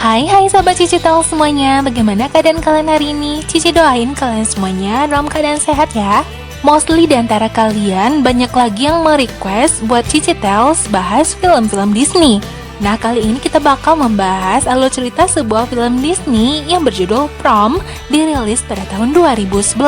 Hai sahabat Cici Tell semuanya, bagaimana keadaan kalian hari ini? Cici doain kalian semuanya dalam keadaan sehat ya. Mostly di antara kalian banyak lagi yang merequest buat Cici Tales bahas film-film Disney. Nah, kali ini kita bakal membahas alur cerita sebuah film Disney yang berjudul Prom, dirilis pada tahun 2011.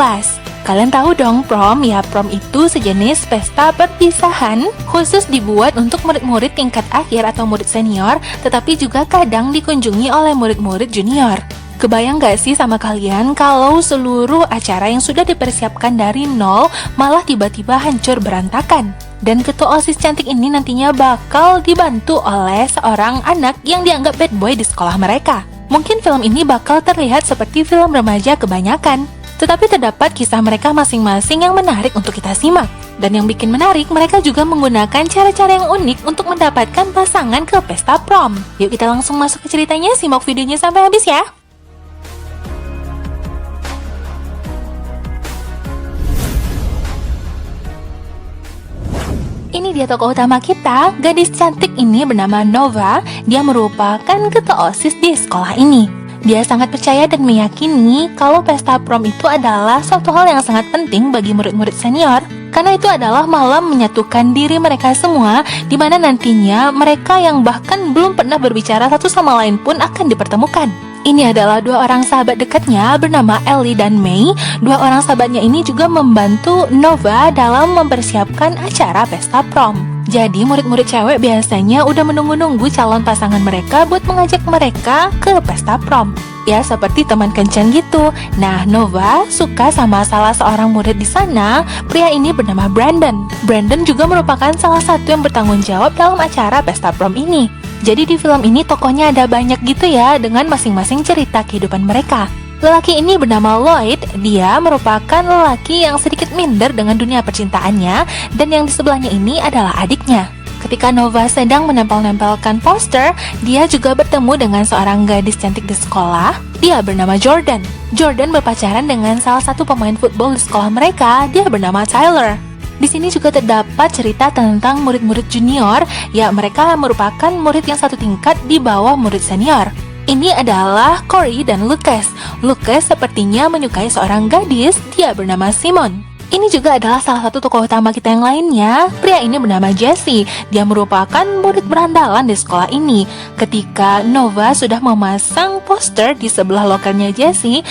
Kalian tahu dong prom? Ya, prom itu sejenis pesta perpisahan khusus dibuat untuk murid-murid tingkat akhir atau murid senior, tetapi juga kadang dikunjungi oleh murid-murid junior. Kebayang gak sih sama kalian kalau seluruh acara yang sudah dipersiapkan dari nol malah tiba-tiba hancur berantakan? Dan ketua OSIS cantik ini nantinya bakal dibantu oleh seorang anak yang dianggap bad boy di sekolah mereka. Mungkin film ini bakal terlihat seperti film remaja kebanyakan, tetapi terdapat kisah mereka masing-masing yang menarik untuk kita simak. Dan yang bikin menarik, mereka juga menggunakan cara-cara yang unik untuk mendapatkan pasangan ke pesta prom. Yuk kita langsung masuk ke ceritanya, simak videonya sampai habis ya. Ini dia tokoh utama kita. Gadis cantik ini bernama Nova. Dia merupakan ketua OSIS di sekolah ini. Dia sangat percaya dan meyakini kalau pesta prom itu adalah suatu hal yang sangat penting bagi murid-murid senior, karena itu adalah malam menyatukan diri mereka semua, di mana nantinya mereka yang bahkan belum pernah berbicara satu sama lain pun akan dipertemukan. Ini adalah dua orang sahabat dekatnya bernama Ellie dan May. Dua orang sahabatnya ini juga membantu Nova dalam mempersiapkan acara pesta prom. Jadi murid-murid cewek biasanya udah menunggu-nunggu calon pasangan mereka buat mengajak mereka ke pesta prom. Ya, seperti teman kencan gitu. Nah, Nova suka sama salah seorang murid di sana. Pria ini bernama Brandon. Brandon juga merupakan salah satu yang bertanggung jawab dalam acara pesta prom ini. Jadi di film ini tokohnya ada banyak gitu ya, dengan masing-masing cerita kehidupan mereka. Lelaki ini bernama Lloyd. Dia merupakan lelaki yang sedikit minder dengan dunia percintaannya, dan yang di sebelahnya ini adalah adiknya. Ketika Nova sedang menempel-nempelkan poster, dia juga bertemu dengan seorang gadis cantik di sekolah. Dia bernama Jordan. Jordan berpacaran dengan salah satu pemain football di sekolah mereka. Dia bernama Tyler. Di sini juga terdapat cerita tentang murid-murid junior. Ya, mereka merupakan murid yang satu tingkat di bawah murid senior. Ini adalah Corey dan Lucas. Lucas sepertinya menyukai seorang gadis. Dia bernama Simon. Ini juga adalah salah satu tokoh utama kita yang lainnya. Pria ini bernama Jesse. Dia merupakan murid berandalan di sekolah ini. Ketika Nova sudah memasang poster di sebelah lokernya Jesse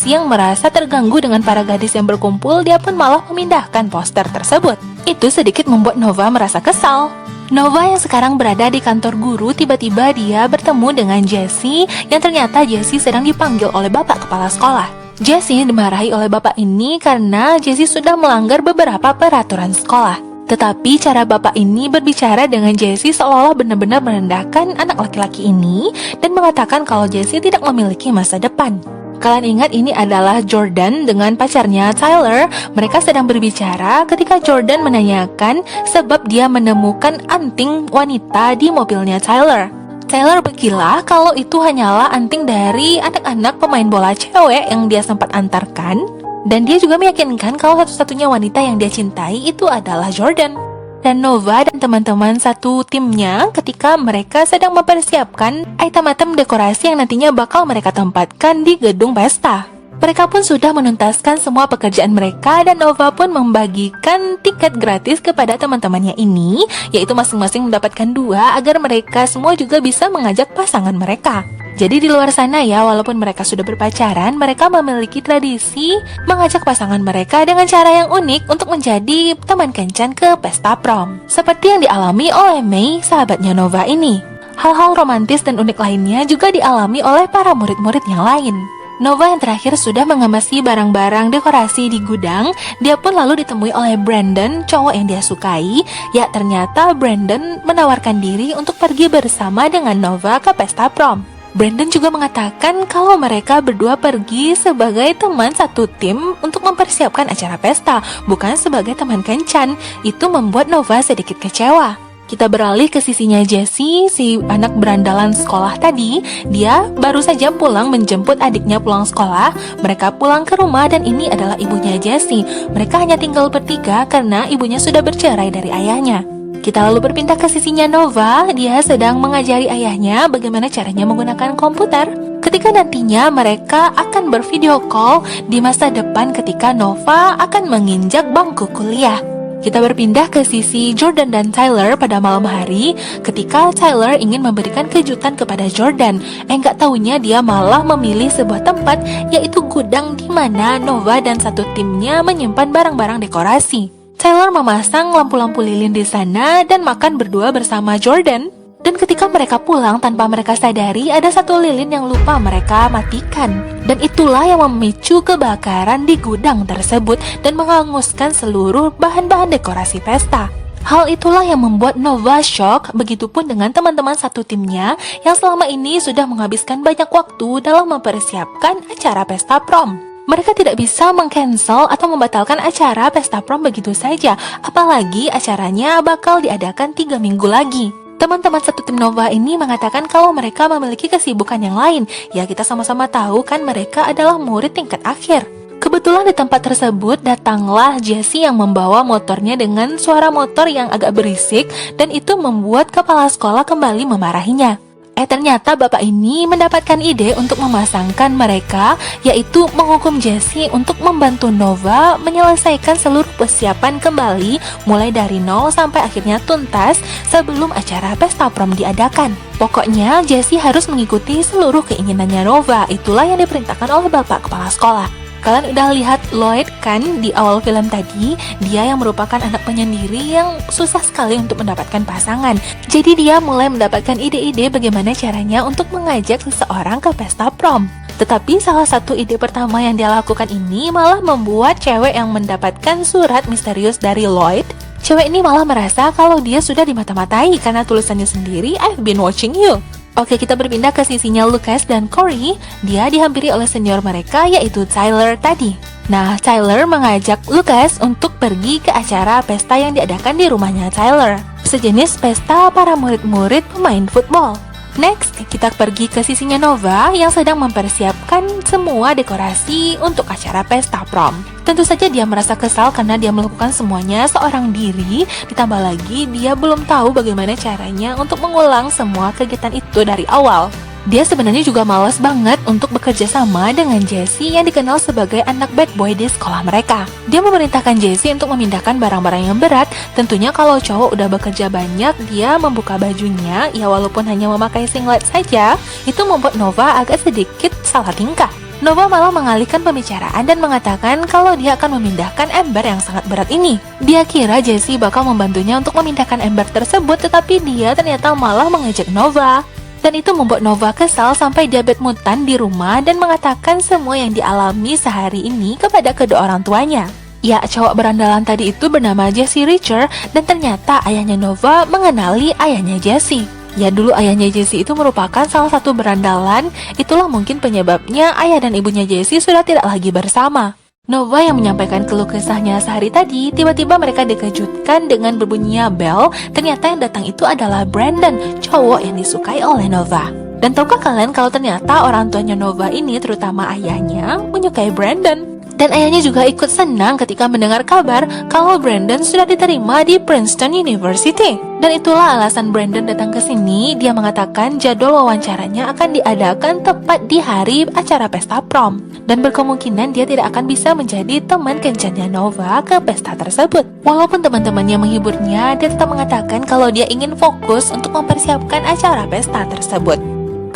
yang merasa terganggu dengan para gadis yang berkumpul, dia pun malah memindahkan poster tersebut. Itu sedikit membuat Nova merasa kesal. Nova yang sekarang berada di kantor guru, tiba-tiba dia bertemu dengan Jesse, yang ternyata Jesse sedang dipanggil oleh bapak kepala sekolah. Jesse dimarahi oleh bapak ini karena Jesse sudah melanggar beberapa peraturan sekolah. Tetapi cara bapak ini berbicara dengan Jesse seolah-olah benar-benar merendahkan anak laki-laki ini dan mengatakan kalau Jesse tidak memiliki masa depan. Kalian ingat ini adalah Jordan dengan pacarnya Tyler. Mereka sedang berbicara ketika Jordan menanyakan sebab dia menemukan anting wanita di mobilnya Tyler. Tyler berkilah kalau itu hanyalah anting dari anak-anak pemain bola cewek yang dia sempat antarkan. Dan dia juga meyakinkan kalau satu-satunya wanita yang dia cintai itu adalah Jordan. Dan Nova dan teman-teman satu timnya ketika mereka sedang mempersiapkan item-item dekorasi yang nantinya bakal mereka tempatkan di gedung pesta. Mereka pun sudah menuntaskan semua pekerjaan mereka, dan Nova pun membagikan tiket gratis kepada teman-temannya ini, yaitu masing-masing mendapatkan 2 agar mereka semua juga bisa mengajak pasangan mereka. Jadi di luar sana ya, walaupun mereka sudah berpacaran, mereka memiliki tradisi mengajak pasangan mereka dengan cara yang unik untuk menjadi teman kencan ke pesta prom. Seperti yang dialami oleh May, sahabatnya Nova ini. Hal-hal romantis dan unik lainnya juga dialami oleh para murid-murid yang lain. Nova yang terakhir sudah mengemasi barang-barang dekorasi di gudang. Dia pun lalu ditemui oleh Brandon, cowok yang dia sukai. Ya, ternyata Brandon menawarkan diri untuk pergi bersama dengan Nova ke pesta prom. Brandon juga mengatakan kalau mereka berdua pergi sebagai teman satu tim untuk mempersiapkan acara pesta, bukan sebagai teman kencan. Itu membuat Nova sedikit kecewa. Kita beralih ke sisinya Jesse, si anak berandalan sekolah tadi. Dia baru saja pulang menjemput adiknya pulang sekolah. Mereka pulang ke rumah dan ini adalah ibunya Jesse. Mereka hanya tinggal bertiga karena ibunya sudah bercerai dari ayahnya. Kita lalu berpindah ke sisinya Nova. Dia sedang mengajari ayahnya bagaimana caranya menggunakan komputer. Ketika nantinya mereka akan bervideo call di masa depan ketika Nova akan menginjak bangku kuliah. Kita berpindah ke sisi Jordan dan Tyler pada malam hari ketika Tyler ingin memberikan kejutan kepada Jordan. Enggak taunya dia malah memilih sebuah tempat, yaitu gudang di mana Nova dan satu timnya menyimpan barang-barang dekorasi. Tyler memasang lampu-lampu lilin di sana dan makan berdua bersama Jordan. Dan ketika mereka pulang tanpa mereka sadari, ada satu lilin yang lupa mereka matikan. Dan itulah yang memicu kebakaran di gudang tersebut dan menghanguskan seluruh bahan-bahan dekorasi pesta. Hal itulah yang membuat Nova shock, begitupun dengan teman-teman satu timnya yang selama ini sudah menghabiskan banyak waktu dalam mempersiapkan acara pesta prom. Mereka tidak bisa meng-cancel atau membatalkan acara pesta prom begitu saja, apalagi acaranya bakal diadakan 3 minggu lagi. Teman-teman satu tim Nova ini mengatakan kalau mereka memiliki kesibukan yang lain. Ya, kita sama-sama tahu kan mereka adalah murid tingkat akhir. Kebetulan di tempat tersebut datanglah Jessie yang membawa motornya dengan suara motor yang agak berisik, dan itu membuat kepala sekolah kembali memarahinya. Ternyata bapak ini mendapatkan ide untuk memasangkan mereka, yaitu menghukum Jessie untuk membantu Nova menyelesaikan seluruh persiapan kembali mulai dari nol sampai akhirnya tuntas sebelum acara pesta prom diadakan. Pokoknya Jessie harus mengikuti seluruh keinginannya Nova. Itulah yang diperintahkan oleh bapak kepala sekolah. Kalian udah lihat Lloyd kan di awal film tadi? Dia yang merupakan anak penyendiri yang susah sekali untuk mendapatkan pasangan. Jadi dia mulai mendapatkan ide-ide bagaimana caranya untuk mengajak seseorang ke pesta prom. Tetapi salah satu ide pertama yang dia lakukan ini malah membuat cewek yang mendapatkan surat misterius dari Lloyd. Cewek ini malah merasa kalau dia sudah dimata-matai karena tulisannya sendiri, "I've been watching you." Oke, kita berpindah ke sisinya Lucas dan Corey. Dia dihampiri oleh senior mereka, yaitu Tyler tadi. Nah, Tyler mengajak Lucas untuk pergi ke acara pesta yang diadakan di rumahnya Tyler. Sejenis pesta para murid-murid pemain football. Next, kita pergi ke sisinya Nova yang sedang mempersiapkan semua dekorasi untuk acara pesta prom. Tentu saja dia merasa kesal karena dia melakukan semuanya seorang diri, ditambah lagi dia belum tahu bagaimana caranya untuk mengulang semua kegiatan itu dari awal. Dia sebenarnya juga malas banget untuk bekerja sama dengan Jessie yang dikenal sebagai anak bad boy di sekolah mereka. Dia memerintahkan Jessie untuk memindahkan barang-barang yang berat. Tentunya kalau cowok udah bekerja banyak, dia membuka bajunya, ya walaupun hanya memakai singlet saja, itu membuat Nova agak sedikit salah tingkah. Nova malah mengalihkan pembicaraan dan mengatakan kalau dia akan memindahkan ember yang sangat berat ini. Dia kira Jessie bakal membantunya untuk memindahkan ember tersebut, tetapi dia ternyata malah mengejek Nova. Dan itu membuat Nova kesal sampai dia bad mood-an di rumah dan mengatakan semua yang dialami sehari ini kepada kedua orang tuanya. Ya, cowok berandalan tadi itu bernama Jesse Richer, dan ternyata ayahnya Nova mengenali ayahnya Jessie. Ya, dulu ayahnya Jessie itu merupakan salah satu berandalan. Itulah mungkin penyebabnya ayah dan ibunya Jessie sudah tidak lagi bersama. Nova yang menyampaikan keluh kesahnya sehari tadi, tiba-tiba mereka dikejutkan dengan berbunyinya bel. Ternyata yang datang itu adalah Brandon, cowok yang disukai oleh Nova. Dan tahukah kalian kalau ternyata orang tuanya Nova ini, terutama ayahnya, menyukai Brandon? Dan ayahnya juga ikut senang ketika mendengar kabar kalau Brandon sudah diterima di Princeton University. Dan itulah alasan Brandon datang ke sini. Dia mengatakan jadwal wawancaranya akan diadakan tepat di hari acara pesta prom. Dan berkemungkinan dia tidak akan bisa menjadi teman kencannya Nova ke pesta tersebut. Walaupun teman-temannya menghiburnya, dia tetap mengatakan kalau dia ingin fokus untuk mempersiapkan acara pesta tersebut.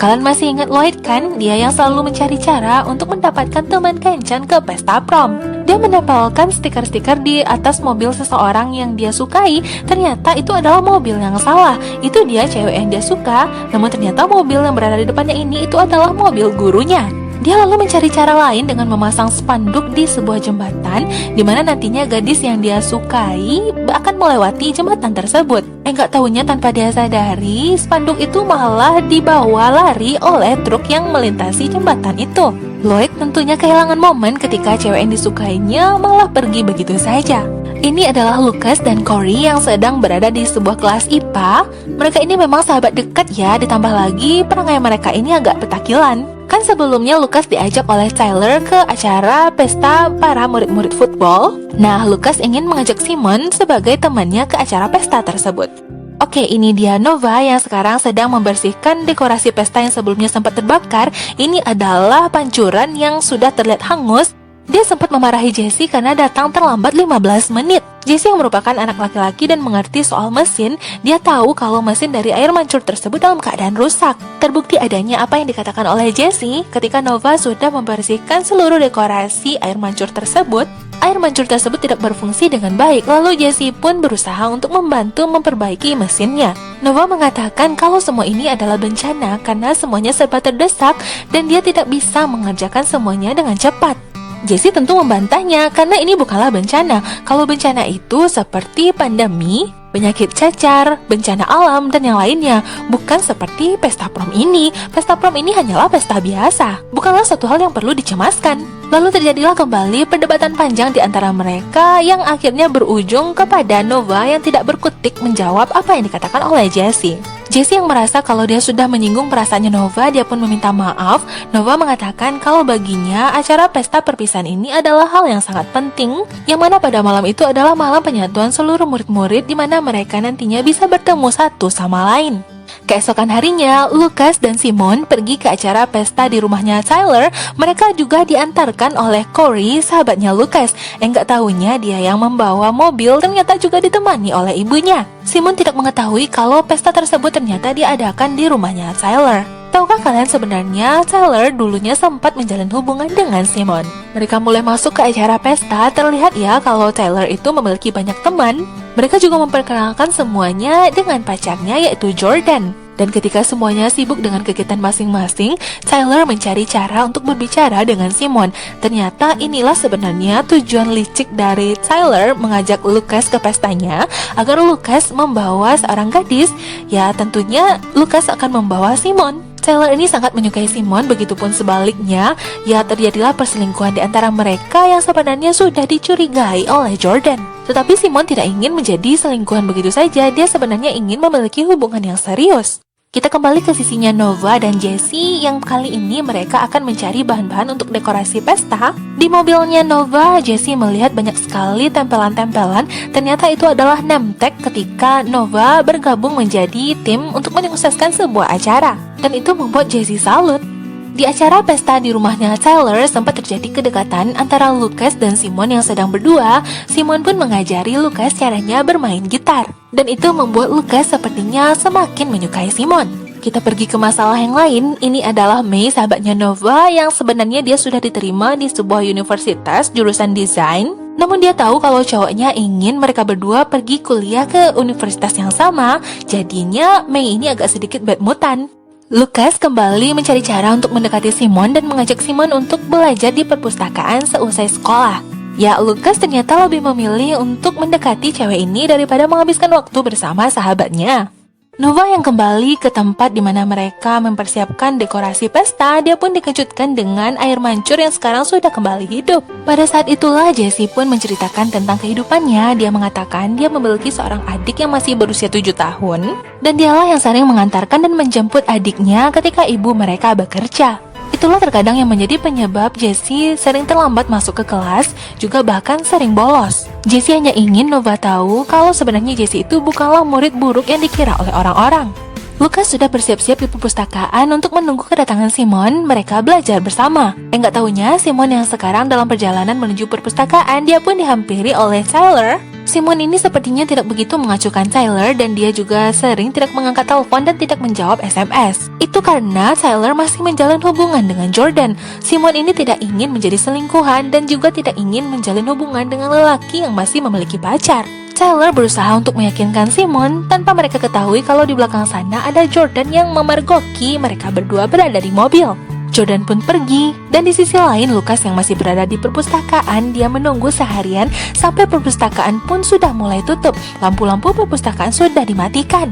Kalian masih ingat Lloyd kan? Dia yang selalu mencari cara untuk mendapatkan teman kencan ke pesta prom. Dia menempelkan stiker-stiker di atas mobil seseorang yang dia sukai. Ternyata itu adalah mobil yang salah. Itu dia cewek yang dia suka. Namun ternyata mobil yang berada di depannya ini itu adalah mobil gurunya. Dia lalu mencari cara lain dengan memasang spanduk di sebuah jembatan, di mana nantinya gadis yang dia sukai akan melewati jembatan tersebut. Enggak tahunya tanpa dia sadari, spanduk itu malah dibawa lari oleh truk yang melintasi jembatan itu. Lloyd tentunya kehilangan momen ketika cewek yang disukainya malah pergi begitu saja. Ini adalah Lucas dan Corey yang sedang berada di sebuah kelas IPA. Mereka ini memang sahabat dekat ya, ditambah lagi perangai mereka ini agak petakilan. Kan sebelumnya Lucas diajak oleh Tyler ke acara pesta para murid-murid football. Nah, Lucas ingin mengajak Simon sebagai temannya ke acara pesta tersebut. Oke, ini dia Nova yang sekarang sedang membersihkan dekorasi pesta yang sebelumnya sempat terbakar. Ini adalah pancuran yang sudah terlihat hangus. Dia sempat memarahi Jessie karena datang terlambat 15 menit. Jessie yang merupakan anak laki-laki dan mengerti soal mesin, dia tahu kalau mesin dari air mancur tersebut dalam keadaan rusak. Terbukti adanya apa yang dikatakan oleh Jessie ketika Nova sudah membersihkan seluruh dekorasi air mancur tersebut. Air mancur tersebut tidak berfungsi dengan baik, lalu Jessie pun berusaha untuk membantu memperbaiki mesinnya. Nova mengatakan kalau semua ini adalah bencana karena semuanya serba terdesak dan dia tidak bisa mengerjakan semuanya dengan cepat. Jessie tentu membantahnya karena ini bukanlah bencana. Kalau bencana itu seperti pandemi, penyakit cacar, bencana alam, dan yang lainnya. Bukan seperti pesta prom ini. Pesta prom ini hanyalah pesta biasa, bukanlah suatu hal yang perlu dicemaskan. Lalu terjadilah kembali perdebatan panjang di antara mereka yang akhirnya berujung kepada Nova yang tidak berkutik menjawab apa yang dikatakan oleh Jessie. Jessie yang merasa kalau dia sudah menyinggung perasaannya Nova, dia pun meminta maaf. Nova mengatakan kalau baginya acara pesta perpisahan ini adalah hal yang sangat penting, yang mana pada malam itu adalah malam penyatuan seluruh murid-murid di mana mereka nantinya bisa bertemu satu sama lain. Keesokan harinya, Lucas dan Simon pergi ke acara pesta di rumahnya Tyler. Mereka juga diantarkan oleh Corey, sahabatnya Lucas. Enggak tahunya dia yang membawa mobil ternyata juga ditemani oleh ibunya. Simon tidak mengetahui kalau pesta tersebut ternyata diadakan di rumahnya Tyler. Tahukah kalian sebenarnya Tyler dulunya sempat menjalin hubungan dengan Simon? Mereka mulai masuk ke acara pesta, terlihat ya kalau Tyler itu memiliki banyak teman. Mereka juga memperkenalkan semuanya dengan pacarnya yaitu Jordan. Dan ketika semuanya sibuk dengan kegiatan masing-masing, Tyler mencari cara untuk berbicara dengan Simon. Ternyata inilah sebenarnya tujuan licik dari Tyler mengajak Lucas ke pestanya, agar Lucas membawa seorang gadis. Ya tentunya Lucas akan membawa Simon. Tyler ini sangat menyukai Simon, begitupun sebaliknya. Ya terjadilah perselingkuhan di antara mereka yang sebenarnya sudah dicurigai oleh Jordan. Tetapi Simon tidak ingin menjadi selingkuhan begitu saja, dia sebenarnya ingin memiliki hubungan yang serius. Kita kembali ke sisinya Nova dan Jessie yang kali ini mereka akan mencari bahan-bahan untuk dekorasi pesta. Di mobilnya Nova, Jessie melihat banyak sekali tempelan-tempelan. Ternyata itu adalah name tag ketika Nova bergabung menjadi tim untuk menyukseskan sebuah acara. Dan itu membuat Jessie salut. Di acara pesta di rumahnya Tyler sempat terjadi kedekatan antara Lucas dan Simon yang sedang berdua. Simon pun mengajari Lucas caranya bermain gitar. Dan itu membuat Lucas sepertinya semakin menyukai Simon. Kita pergi ke masalah yang lain. Ini adalah May, sahabatnya Nova, yang sebenarnya dia sudah diterima di sebuah universitas jurusan desain. Namun dia tahu kalau cowoknya ingin mereka berdua pergi kuliah ke universitas yang sama. Jadinya May ini agak sedikit bad moodan. Lucas kembali mencari cara untuk mendekati Simon dan mengajak Simon untuk belajar di perpustakaan seusai sekolah. Ya, Lucas ternyata lebih memilih untuk mendekati cewek ini daripada menghabiskan waktu bersama sahabatnya. Nova yang kembali ke tempat di mana mereka mempersiapkan dekorasi pesta, dia pun dikejutkan dengan air mancur yang sekarang sudah kembali hidup. Pada saat itulah Jessie pun menceritakan tentang kehidupannya. Dia mengatakan dia memiliki seorang adik yang masih berusia 7 tahun, dan dialah yang sering mengantarkan dan menjemput adiknya ketika ibu mereka bekerja. Itulah terkadang yang menjadi penyebab Jessie sering terlambat masuk ke kelas, juga bahkan sering bolos. Jessie hanya ingin Nova tahu kalau sebenarnya Jessie itu bukanlah murid buruk yang dikira oleh orang-orang. Lucas sudah bersiap-siap di perpustakaan untuk menunggu kedatangan Simon. Mereka belajar bersama. Enggak tahunya Simon yang sekarang dalam perjalanan menuju perpustakaan, dia pun dihampiri oleh Tyler. Simon ini sepertinya tidak begitu mengacuhkan Tyler dan dia juga sering tidak mengangkat telepon dan tidak menjawab SMS. Itu karena Tyler masih menjalin hubungan dengan Jordan. Simon ini tidak ingin menjadi selingkuhan dan juga tidak ingin menjalin hubungan dengan lelaki yang masih memiliki pacar. Tyler berusaha untuk meyakinkan Simon tanpa mereka ketahui kalau di belakang sana ada Jordan yang memergoki mereka berdua berada di mobil. Jordan pun pergi, dan di sisi lain Lucas yang masih berada di perpustakaan, dia menunggu seharian sampai perpustakaan pun sudah mulai tutup. Lampu-lampu perpustakaan sudah dimatikan.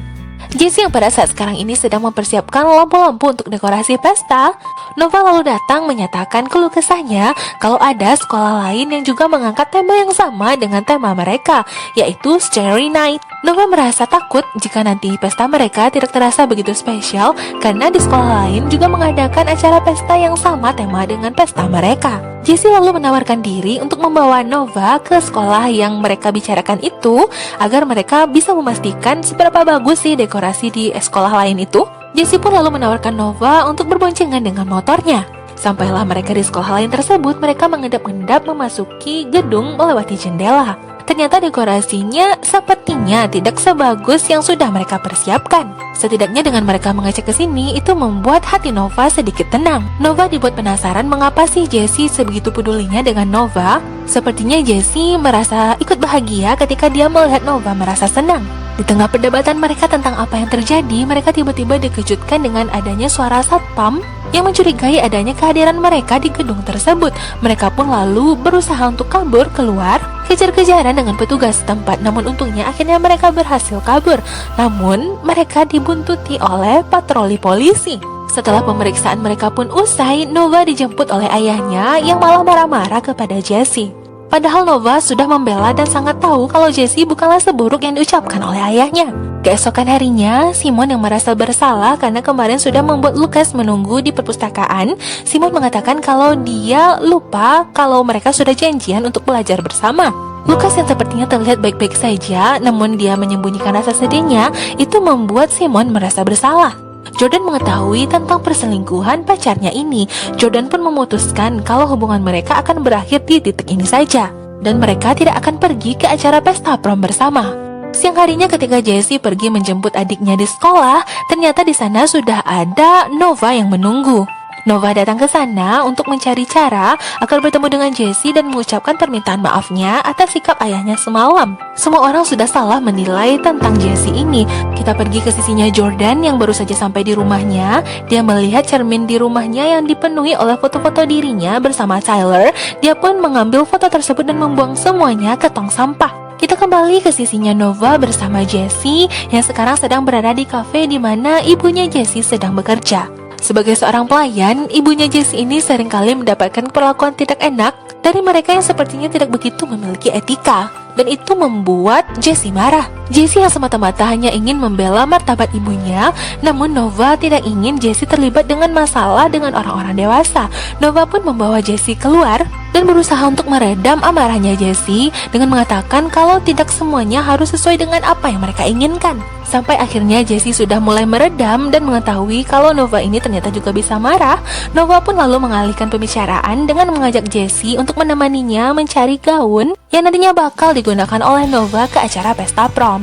Jessie yang pada saat sekarang ini sedang mempersiapkan lampu-lampu untuk dekorasi pesta. Nova lalu datang menyatakan keluh kesahnya kalau ada sekolah lain yang juga mengangkat tema yang sama dengan tema mereka, yaitu Starry Night. Nova merasa takut jika nanti pesta mereka tidak terasa begitu spesial karena di sekolah lain juga mengadakan acara pesta yang sama tema dengan pesta mereka. Jessie lalu menawarkan diri untuk membawa Nova ke sekolah yang mereka bicarakan itu agar mereka bisa memastikan seberapa bagus sih dekorasi di sekolah lain itu. Jessie pun lalu menawarkan Nova untuk berboncengan dengan motornya. Sampailah mereka di sekolah lain tersebut, mereka mengendap-endap memasuki gedung melewati jendela. Ternyata dekorasinya sepertinya tidak sebagus yang sudah mereka persiapkan. Setidaknya dengan mereka mengecek ke sini, itu membuat hati Nova sedikit tenang. Nova dibuat penasaran mengapa sih Jessie sebegitu pedulinya dengan Nova. Sepertinya Jessie merasa ikut bahagia ketika dia melihat Nova merasa senang. Di tengah perdebatan mereka tentang apa yang terjadi, mereka tiba-tiba dikejutkan dengan adanya suara satpam yang mencurigai adanya kehadiran mereka di gedung tersebut. Mereka pun lalu berusaha untuk kabur keluar, kejar-kejaran dengan petugas setempat. Namun untungnya akhirnya mereka berhasil kabur. Namun mereka dibuntuti oleh patroli polisi. Setelah pemeriksaan mereka pun usai, Nova dijemput oleh ayahnya yang malah marah-marah kepada Jessie. Padahal Nova sudah membela dan sangat tahu kalau Jessie bukanlah seburuk yang diucapkan oleh ayahnya. Keesokan harinya, Simon yang merasa bersalah karena kemarin sudah membuat Lucas menunggu di perpustakaan. Simon mengatakan kalau dia lupa kalau mereka sudah janjian untuk belajar bersama. Lucas yang sepertinya terlihat baik-baik saja, namun dia menyembunyikan rasa sedihnya, itu membuat Simon merasa bersalah. Jordan mengetahui tentang perselingkuhan pacarnya ini. Jordan pun memutuskan kalau hubungan mereka akan berakhir di titik ini saja, dan mereka tidak akan pergi ke acara pesta prom bersama. Siang harinya ketika Jessie pergi menjemput adiknya di sekolah, ternyata di sana sudah ada Nova yang menunggu. Nova datang ke sana untuk mencari cara agar bertemu dengan Jessie dan mengucapkan permintaan maafnya atas sikap ayahnya semalam. Semua orang sudah salah menilai tentang Jessie ini. Kita pergi ke sisinya Jordan yang baru saja sampai di rumahnya. Dia melihat cermin di rumahnya yang dipenuhi oleh foto-foto dirinya bersama Tyler. Dia pun mengambil foto tersebut dan membuang semuanya ke tong sampah. Kita kembali ke sisinya Nova bersama Jessie yang sekarang sedang berada di kafe di mana ibunya Jessie sedang bekerja. Sebagai seorang pelayan, ibunya Jessie ini seringkali mendapatkan perlakuan tidak enak dari mereka yang sepertinya tidak begitu memiliki etika, dan itu membuat Jessie marah. Jessie yang semata-mata hanya ingin membela martabat ibunya, namun Nova tidak ingin Jessie terlibat dengan masalah dengan orang-orang dewasa. Nova pun membawa Jessie keluar dan berusaha untuk meredam amarahnya Jessie dengan mengatakan kalau tidak semuanya harus sesuai dengan apa yang mereka inginkan. Sampai akhirnya Jessie sudah mulai meredam dan mengetahui kalau Nova ini ternyata juga bisa marah. Nova pun lalu mengalihkan pembicaraan dengan mengajak Jessie untuk menemaninya mencari gaun yang nantinya bakal digunakan oleh Nova ke acara pesta prom.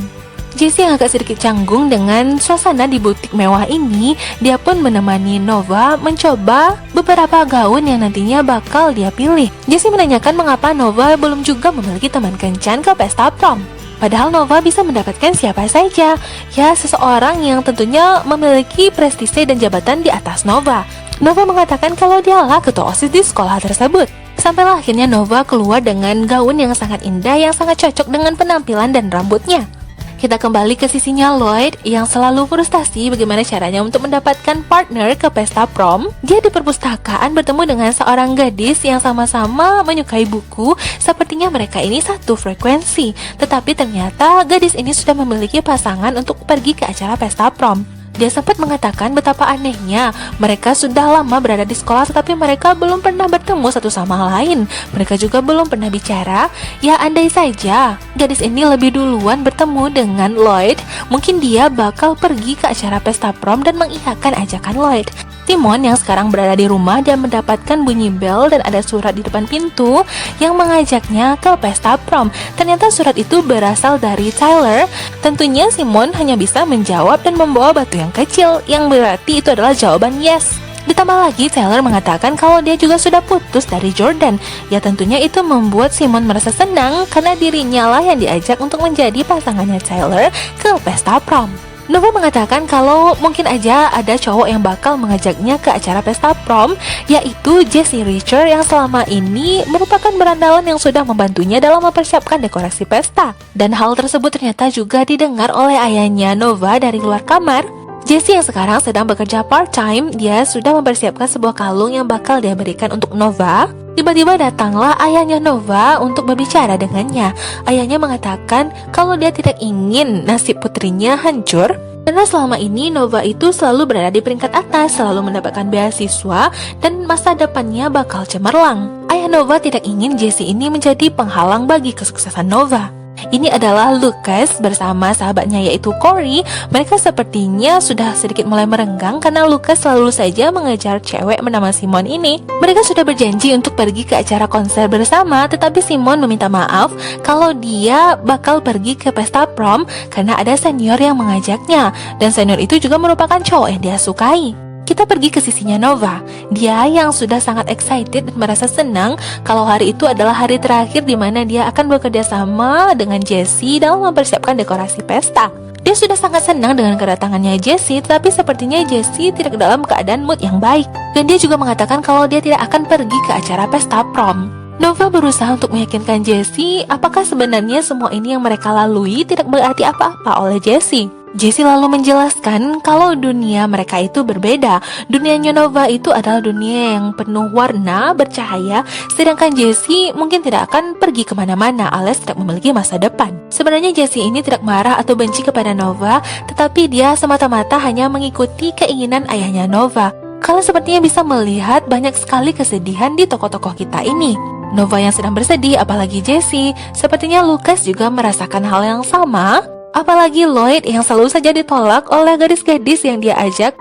Jessie yang agak sedikit canggung dengan suasana di butik mewah ini, dia pun menemani Nova mencoba beberapa gaun yang nantinya bakal dia pilih. Jessie menanyakan mengapa Nova belum juga memiliki teman kencan ke pesta prom. Padahal Nova bisa mendapatkan siapa saja, ya seseorang yang tentunya memiliki prestise dan jabatan di atas Nova. Nova mengatakan kalau dialah ketua OSIS di sekolah tersebut. Sampailah akhirnya Nova keluar dengan gaun yang sangat indah yang sangat cocok dengan penampilan dan rambutnya. Kita kembali ke sisinya Lloyd yang selalu frustasi bagaimana caranya untuk mendapatkan partner ke pesta prom. Dia di perpustakaan bertemu dengan seorang gadis yang sama-sama menyukai buku. Sepertinya mereka ini satu frekuensi, tetapi ternyata gadis ini sudah memiliki pasangan untuk pergi ke acara pesta prom. Dia sempat mengatakan betapa anehnya mereka sudah lama berada di sekolah tetapi mereka belum pernah bertemu satu sama lain. Mereka juga belum pernah bicara. Ya andai saja gadis ini lebih duluan bertemu dengan Lloyd, mungkin dia bakal pergi ke acara pesta prom dan mengiyakan ajakan Lloyd. Simon yang sekarang berada di rumah dan mendapatkan bunyi bel dan ada surat di depan pintu yang mengajaknya ke pesta prom. Ternyata surat itu berasal dari Tyler. Tentunya Simon hanya bisa menjawab dan membawa batu yang kecil, yang berarti itu adalah jawaban yes. Ditambah lagi Tyler mengatakan kalau dia juga sudah putus dari Jordan. Ya tentunya itu membuat Simon merasa senang karena dirinya lah yang diajak untuk menjadi pasangannya Tyler ke pesta prom. Nova mengatakan kalau mungkin aja ada cowok yang bakal mengajaknya ke acara pesta prom, yaitu Jesse Richer yang selama ini merupakan berandalan yang sudah membantunya dalam mempersiapkan dekorasi pesta. Dan hal tersebut ternyata juga didengar oleh ayahnya Nova dari luar kamar. Jesse yang sekarang sedang bekerja part-time, dia sudah mempersiapkan sebuah kalung yang bakal dia berikan untuk Nova. Tiba-tiba datanglah ayahnya Nova untuk berbicara dengannya. Ayahnya mengatakan kalau dia tidak ingin nasib putrinya hancur, karena selama ini Nova itu selalu berada di peringkat atas, selalu mendapatkan beasiswa, dan masa depannya bakal cemerlang. Ayah Nova tidak ingin Jesse ini menjadi penghalang bagi kesuksesan Nova. Ini adalah Lucas bersama sahabatnya yaitu Corey. Mereka sepertinya sudah sedikit mulai merenggang karena Lucas selalu saja mengejar cewek bernama Simon ini. Mereka sudah berjanji untuk pergi ke acara konser bersama, tetapi Simon meminta maaf kalau dia bakal pergi ke pesta prom karena ada senior yang mengajaknya. Dan senior itu juga merupakan cowok yang dia sukai. Kita pergi ke sisinya Nova. Dia yang sudah sangat excited dan merasa senang kalau hari itu adalah hari terakhir di mana dia akan bekerja sama dengan Jesse dalam mempersiapkan dekorasi pesta. Dia sudah sangat senang dengan kedatangannya Jesse, tapi sepertinya Jesse tidak dalam keadaan mood yang baik. Dan dia juga mengatakan kalau dia tidak akan pergi ke acara pesta prom. Nova berusaha untuk meyakinkan Jesse apakah sebenarnya semua ini yang mereka lalui tidak berarti apa-apa oleh Jesse. Jesse lalu menjelaskan kalau dunia mereka itu berbeda. Dunianya Nova itu adalah dunia yang penuh warna, bercahaya, sedangkan Jesse mungkin tidak akan pergi kemana-mana alias tidak memiliki masa depan. Sebenarnya Jesse ini tidak marah atau benci kepada Nova, tetapi dia semata-mata hanya mengikuti keinginan ayahnya Nova. Kalian sepertinya bisa melihat banyak sekali kesedihan di tokoh-tokoh kita ini. Nova yang sedang bersedih, apalagi Jesse. Sepertinya Lucas juga merasakan hal yang sama. Apalagi Lloyd yang selalu saja ditolak oleh gadis-gadis yang dia ajak.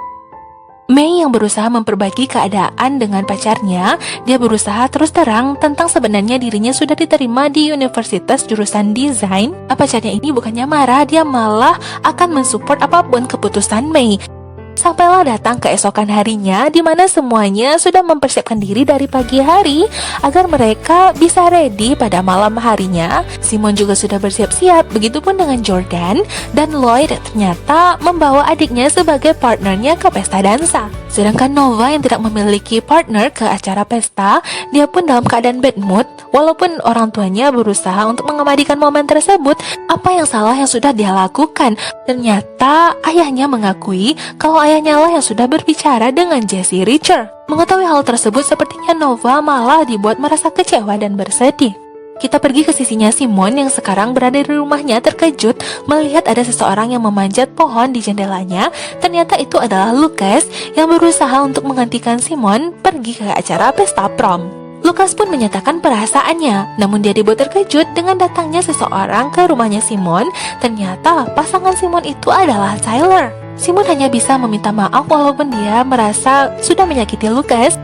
May yang berusaha memperbaiki keadaan dengan pacarnya. Dia berusaha terus terang tentang sebenarnya dirinya sudah diterima di universitas jurusan desain. Pacarnya ini bukannya marah, dia malah akan mensupport apapun keputusan May. Sampailah datang keesokan harinya di mana semuanya sudah mempersiapkan diri dari pagi hari agar mereka bisa ready pada malam harinya. Simon juga sudah bersiap-siap, begitupun dengan Jordan, dan Lloyd ternyata membawa adiknya sebagai partnernya ke pesta dansa. Sedangkan Nova yang tidak memiliki partner ke acara pesta, dia pun dalam keadaan bad mood. Walaupun orang tuanya berusaha untuk mengabadikan momen tersebut, apa yang salah yang sudah dia lakukan? Ternyata ayahnya mengakui kalau ayahnya lah yang sudah berbicara dengan Jesse Richer. Mengetahui hal tersebut, sepertinya Nova malah dibuat merasa kecewa dan bersedih. Kita pergi ke sisinya Simon yang sekarang berada di rumahnya terkejut melihat ada seseorang yang memanjat pohon di jendelanya. Ternyata itu adalah Lucas yang berusaha untuk menghentikan Simon pergi ke acara pesta prom. Lucas pun menyatakan perasaannya, namun dia dibuat terkejut dengan datangnya seseorang ke rumahnya Simon. Ternyata pasangan Simon itu adalah Tyler. Simon hanya bisa meminta maaf walaupun dia merasa sudah menyakiti Lucas.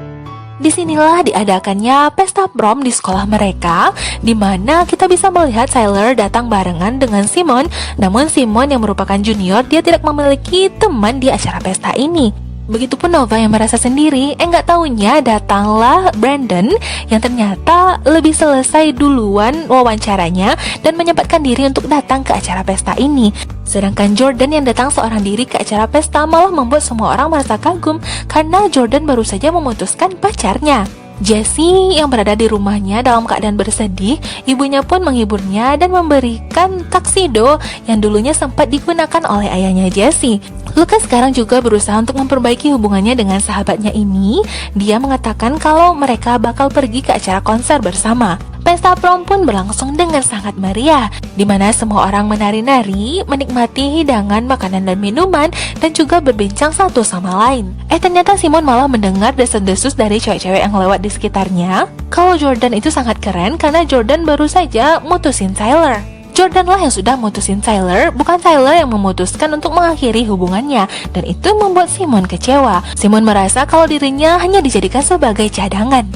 Disinilah diadakannya pesta prom di sekolah mereka, di mana kita bisa melihat Tyler datang barengan dengan Simon. Namun Simon yang merupakan junior, dia tidak memiliki teman di acara pesta ini. Begitupun Nova yang merasa sendiri. Nggak taunya datanglah Brandon yang ternyata lebih selesai duluan wawancaranya dan menyempatkan diri untuk datang ke acara pesta ini. Sedangkan Jordan yang datang seorang diri ke acara pesta malah membuat semua orang merasa kagum karena Jordan baru saja memutuskan pacarnya. Jesse yang berada di rumahnya dalam keadaan bersedih, ibunya pun menghiburnya dan memberikan tuxedo yang dulunya sempat digunakan oleh ayahnya Jesse. Lucas sekarang juga berusaha untuk memperbaiki hubungannya dengan sahabatnya ini. Dia mengatakan kalau mereka bakal pergi ke acara konser bersama. Pesta prom pun berlangsung dengan sangat meriah, di mana semua orang menari-nari, menikmati hidangan makanan dan minuman, dan juga berbincang satu sama lain. Ternyata Simon malah mendengar desas-desus dari cewek-cewek yang lewat di sekitarnya kalau Jordan itu sangat keren karena Jordan baru saja mutusin Tyler. Jordan lah yang sudah mutusin Tyler, bukan Tyler yang memutuskan untuk mengakhiri hubungannya, dan itu membuat Simon kecewa. Simon merasa kalau dirinya hanya dijadikan sebagai cadangan.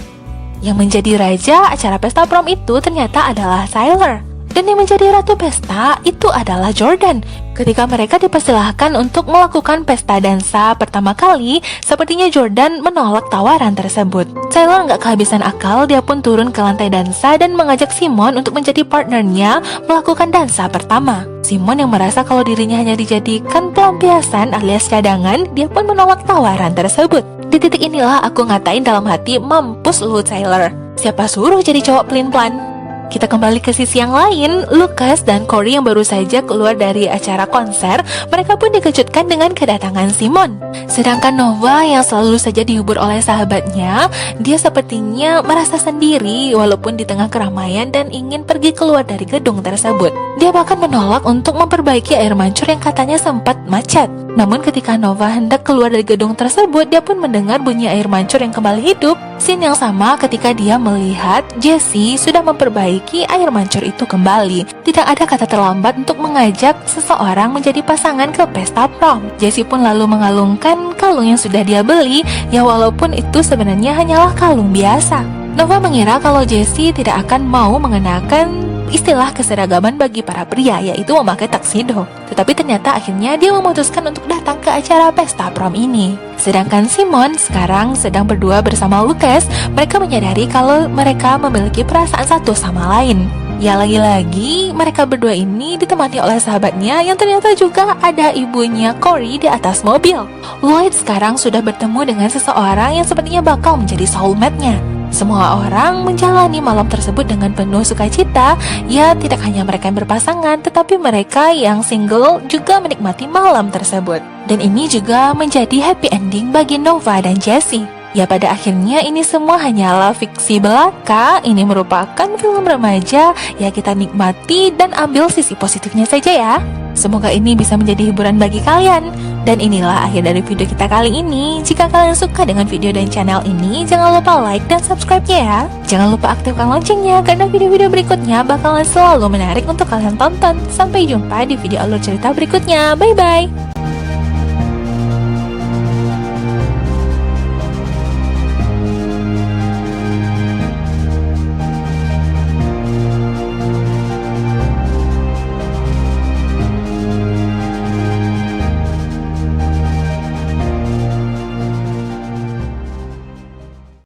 Yang menjadi raja acara pesta prom itu ternyata adalah Tyler. Dan yang menjadi ratu pesta itu adalah Jordan. Ketika mereka dipersilahkan untuk melakukan pesta dansa pertama kali, sepertinya Jordan menolak tawaran tersebut. Tyler nggak kehabisan akal, dia pun turun ke lantai dansa dan mengajak Simon untuk menjadi partnernya melakukan dansa pertama. Simon yang merasa kalau dirinya hanya dijadikan pelampiasan alias cadangan, dia pun menolak tawaran tersebut. Di titik inilah aku ngatain dalam hati, mampus lu Tyler. Siapa suruh jadi cowok pelin-pelan? Kita kembali ke sisi yang lain, Lucas dan Corey yang baru saja keluar dari acara konser, mereka pun dikejutkan dengan kedatangan Simon. Sedangkan Nova yang selalu saja dihibur oleh sahabatnya, dia sepertinya merasa sendiri walaupun di tengah keramaian dan ingin pergi keluar dari gedung tersebut. Dia bahkan menolak untuk memperbaiki air mancur yang katanya sempat macet. Namun ketika Nova hendak keluar dari gedung tersebut, dia pun mendengar bunyi air mancur yang kembali hidup. Scene yang sama ketika dia melihat Jessie sudah memperbaiki air mancur itu kembali. Tidak ada kata terlambat untuk mengajak seseorang menjadi pasangan ke pesta prom. Jessie pun lalu mengalungkan kalung yang sudah dia beli, ya walaupun itu sebenarnya hanyalah kalung biasa. Nova mengira kalau Jessie tidak akan mau mengenakan istilah keseragaman bagi para pria, yaitu memakai tuxedo. Tetapi ternyata akhirnya dia memutuskan untuk datang ke acara pesta prom ini. Sedangkan Simon sekarang sedang berdua bersama Lucas. Mereka menyadari kalau mereka memiliki perasaan satu sama lain. Ya lagi-lagi mereka berdua ini ditemani oleh sahabatnya yang ternyata juga ada ibunya Corey di atas mobil. Lloyd sekarang sudah bertemu dengan seseorang yang sepertinya bakal menjadi soulmate-nya. Semua orang menjalani malam tersebut dengan penuh sukacita. Ya, tidak hanya mereka yang berpasangan, tetapi mereka yang single juga menikmati malam tersebut. Dan ini juga menjadi happy ending bagi Nova dan Jessie. Ya, pada akhirnya ini semua hanyalah fiksi belaka. Ini merupakan film remaja. Ya, kita nikmati dan ambil sisi positifnya saja ya. Semoga ini bisa menjadi hiburan bagi kalian. Dan inilah akhir dari video kita kali ini. Jika kalian suka dengan video dan channel ini, jangan lupa like dan subscribe-nya ya. Jangan lupa aktifkan loncengnya karena video-video berikutnya bakalan selalu menarik untuk kalian tonton. Sampai jumpa di video alur cerita berikutnya. Bye-bye.